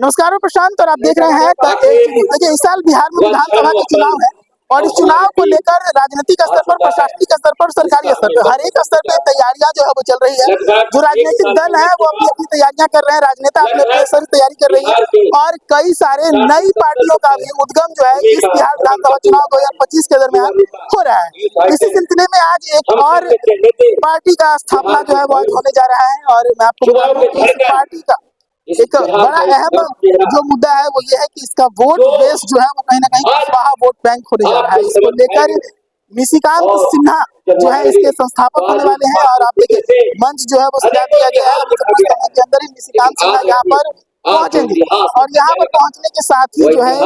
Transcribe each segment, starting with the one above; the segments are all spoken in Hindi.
नमस्कार प्रशांत, और आप देख रहे हैं देखिए इस साल बिहार में विधानसभा के चुनाव है और इस चुनाव को लेकर राजनीतिक स्तर पर, प्रशासनिक स्तर पर, सरकारी स्तर पर हर एक स्तर पे तैयारियां जो है वो चल रही है। जो राजनीतिक दल है वो अपनी अपनी तैयारियां कर रहे हैं, राजनेता अपने अपने स्तर से तैयारी कर रही है और कई सारे नई पार्टियों का भी उद्गम जो है इस बिहार विधानसभा चुनाव 2025 के दरमियान हो रहा है। इसी सिलसिले में आज एक और पार्टी का स्थापना जो है वो आज होने जा रहा है और मैं आपको बता दूं कि इस पार्टी का एक बड़ा अहम जो मुद्दा है वो ये है कि इसका वोट बेस जो है वो कहीं ना कहीं कुशवाहा वोट बैंक होने जा रहा है। इसको लेकर निशिकांत सिन्हा जो है इसके संस्थापक होने वाले हैं और आप देखिए मंच जो है वो सजा दिया गया है। कुछ समय के अंदर ही निशिकांत सिन्हा यहाँ पर पहुंचेंगे और यहाँ पर पहुंचने के साथ ही जो है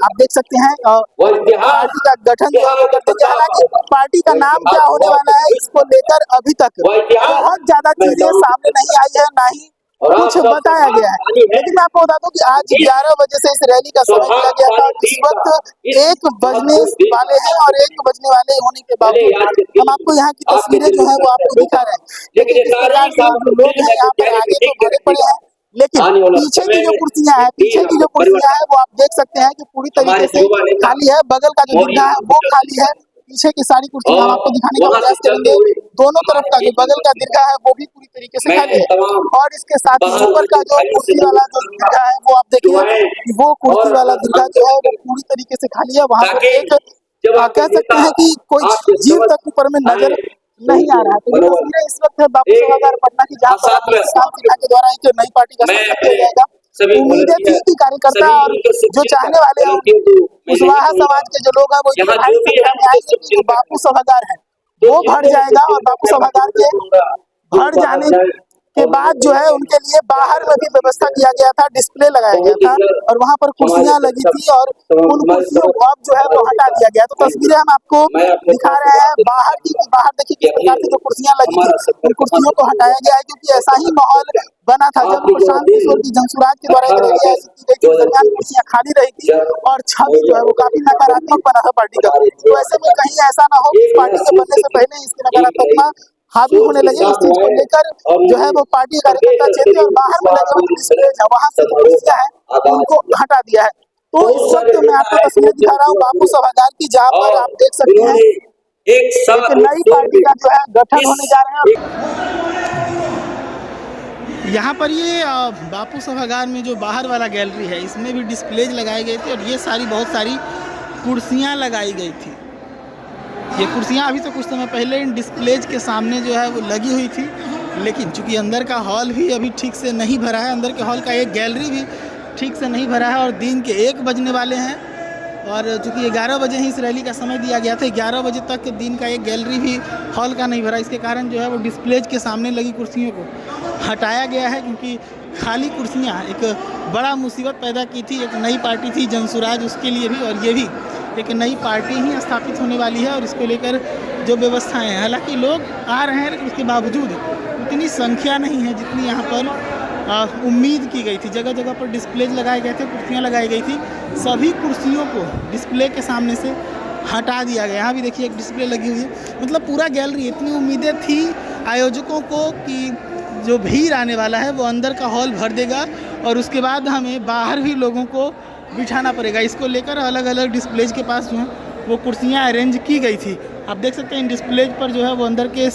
आप देख सकते हैं पार्टी का गठन जो है वो कर देंगे। हालांकि पार्टी का नाम क्या होने वाला है इसको लेकर अभी तक बहुत ज्यादा चीजें सामने नहीं आई है, ना ही कुछ बताया गया है। लेकिन मैं आपको बता दूं कि आज 11 बजे से इस रैली का समय दिया गया था। इस वक्त 1 बजने वाले हैं और 1 बजने वाले होने के बावजूद हम आपको यहाँ की तस्वीरें जो है वो आपको दिखा रहे हैं। लेकिन इस प्रकार से जो लोग हैं यहाँ पर आगे तो भरे पड़े हैं, लेकिन पीछे की जो कुर्सियां हैं वो आप देख सकते हैं कि पूरी तरीके से खाली है। बगल का जो दीर्घा है वो खाली है, पीछे की सारी कुर्सियां हम आपको दिखाने का प्रयास करेंगे। दोनों तरफ का जो बगल का दीर्घा है वो भी पूरी तरीके से खाली है और इसके साथ ही ऊपर का जो कुर्सी वाला जो दीर्घा है वो आप देखिए कि वो कुर्सी वाला दीर्घा जो है वो पूरी तरीके से खाली है। वहाँ पे एक कह सकते हैं कि कोई जीव तक ऊपर में नजर नहीं आ रहा है। तो ये तस्वीरें इस वक्त है बापू सभागार पटना की, जहाँ पर निशिकांत सिन्हा के द्वारा एक नई पार्टी का संगठन किया जाएगा। उम्मीदें थी कि कार्यकर्ता और जो चाहने वाले हैं कुशवाहा समाज के जो लोग हैं वो भारी संख्या में आएंगे कि जो बापू सभागार है वो भर जाएगा और बापू सभागार के भर जाने के बाद जो है उनके लिए बाहर में भी व्यवस्था किया गया था, डिस्प्ले लगाया गया था और वहां पर कुर्सियां लगी थी और उन कुर्सियों को अब जो है वो हटा दिया गया। तो तस्वीरें हम आपको दिखा रहे हैं बाहर की। बाहर देखिए किस प्रकार से जो कुर्सियां लगी थी उन कुर्सियों को हटाया गया है, क्योंकि ऐसा ही माहौल बना था जब प्रशांत किशोर की जनसुराज के द्वारा एक रैली आयोजित की गई थी। दरमियान कुर्सियां खाली रही थी और छवि जो है वो काफी नकारात्मक बना था पार्टी का। तो ऐसे में कहीं ऐसा ना हो कि पार्टी के बनने से पहले इसकी नकारात्मकता हावी होने लगे, इस चीज को लेकर जो है वो पार्टी कार्यकर्ता क्षेत्र और बाहर में लगे हुए डिस्प्ले है वहां से जो कुर्सियां हैं उनको हटा दिया है। तो इस वक्त मैं आपको तस्वीरें दिखा रहा हूँ बापू सभागार की, जहाँ पर आप देख सकते हैं एक नई पार्टी का जो है गठन होने जा रहे हैं। यहाँ पर ये बापू सभागार में जो बाहर वाला गैलरी है इसमें भी डिस्प्लेज लगाए गए थे और ये बहुत सारी कुर्सियाँ लगाई गई थी। ये कुर्सियाँ अभी तो कुछ समय पहले इन डिस्प्लेज के सामने जो है वो लगी हुई थी, लेकिन चूंकि अंदर का हॉल भी अभी ठीक से नहीं भरा है, अंदर के हॉल का एक गैलरी भी ठीक से नहीं भरा है और दिन के 1 बजने वाले हैं और चूंकि 11 बजे ही इस रैली का समय दिया गया था, 11 बजे तक दिन का एक गैलरी भी हॉल का नहीं भरा। इसके कारण जो है वो डिस्प्लेज के सामने लगी कुर्सियों को हटाया गया है, क्योंकि खाली कुर्सियाँ एक बड़ा मुसीबत पैदा की थी। एक नई पार्टी थी जनसुराज, उसके लिए भी और ये भी एक नई पार्टी ही स्थापित होने वाली है और इसको लेकर जो व्यवस्थाएं हैं, हालांकि लोग आ रहे हैं लेकिन उसके बावजूद उतनी संख्या नहीं है जितनी यहाँ पर उम्मीद की गई थी। जगह जगह पर डिस्प्लेज लगाए गए थे, कुर्सियाँ लगाई गई थी, सभी कुर्सियों को डिस्प्ले के सामने से हटा दिया गया। यहाँ भी देखिए एक डिस्प्ले लगी हुई है, मतलब पूरा गैलरी। इतनी उम्मीदें थी आयोजकों को कि जो भीड़ आने वाला है वो अंदर का हॉल भर देगा और उसके बाद हमें बाहर भी लोगों को बिठाना पड़ेगा। इसको लेकर अलग अलग डिस्प्लेज के पास जो है वो कुर्सियाँ अरेंज की गई थी। आप देख सकते हैं इन डिस्प्लेज पर जो है वो अंदर के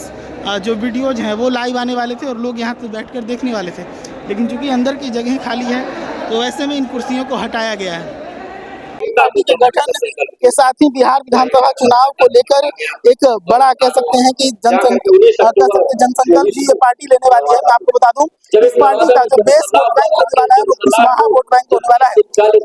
जो वीडियोज हैं वो लाइव आने वाले थे और लोग यहाँ पे बैठकर देखने वाले थे, लेकिन चूंकि अंदर की जगह खाली है तो ऐसे में इन कुर्सियों को हटाया गया है। पार्टी के गठन के साथ ही बिहार विधानसभा चुनाव को लेकर एक बड़ा कह सकते हैं कि जनसंकल्प की ये पार्टी लेने वाली है। मैं आपको बता दूं इस पार्टी का जो बेस वोट बैंक होने वाला है वो कुशवाहा वोट बैंक होने वाला है।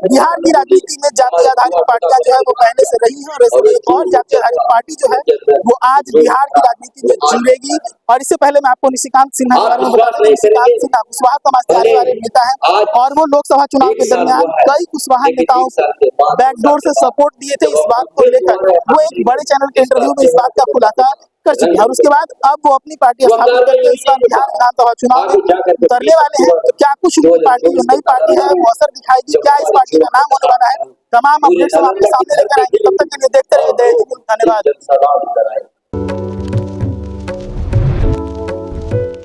बिहार की राजनीति में जाति आधारित पार्टियां जो है वो पहले से रही है और ऐसे में एक और जाति आधारित पार्टी जो है वो आज बिहार की राजनीति में जुड़ेगी। और इससे पहले मैं आपको निशिकांत सिन्हा के बारे में बता दूं, निशिकांत सिन्हा कुशवाहा समाज के आने वाले नेता है और वो लोकसभा चुनाव के दरमियान कई कुशवाहा नेताओं को बैकडोर से सपोर्ट दिए थे। इस बात को लेकर वो एक बड़े चैनल के इंटरव्यू में इस बात का खुलासा कर चुके हैं और उसके बाद अब वो अपनी पार्टी स्थापित करके इस बार बिहार विधानसभा चुनाव में उतरने वाले हैं। तो क्या कुछ उनकी पार्टी जो नई पार्टी है वो असर दिखाएगी, क्या इस पार्टी का नाम होने वाला है, तमाम अपडेट्स हम आपके सामने लेकर आएंगे। तब तक के लिए देखते रहिए। धन्यवाद।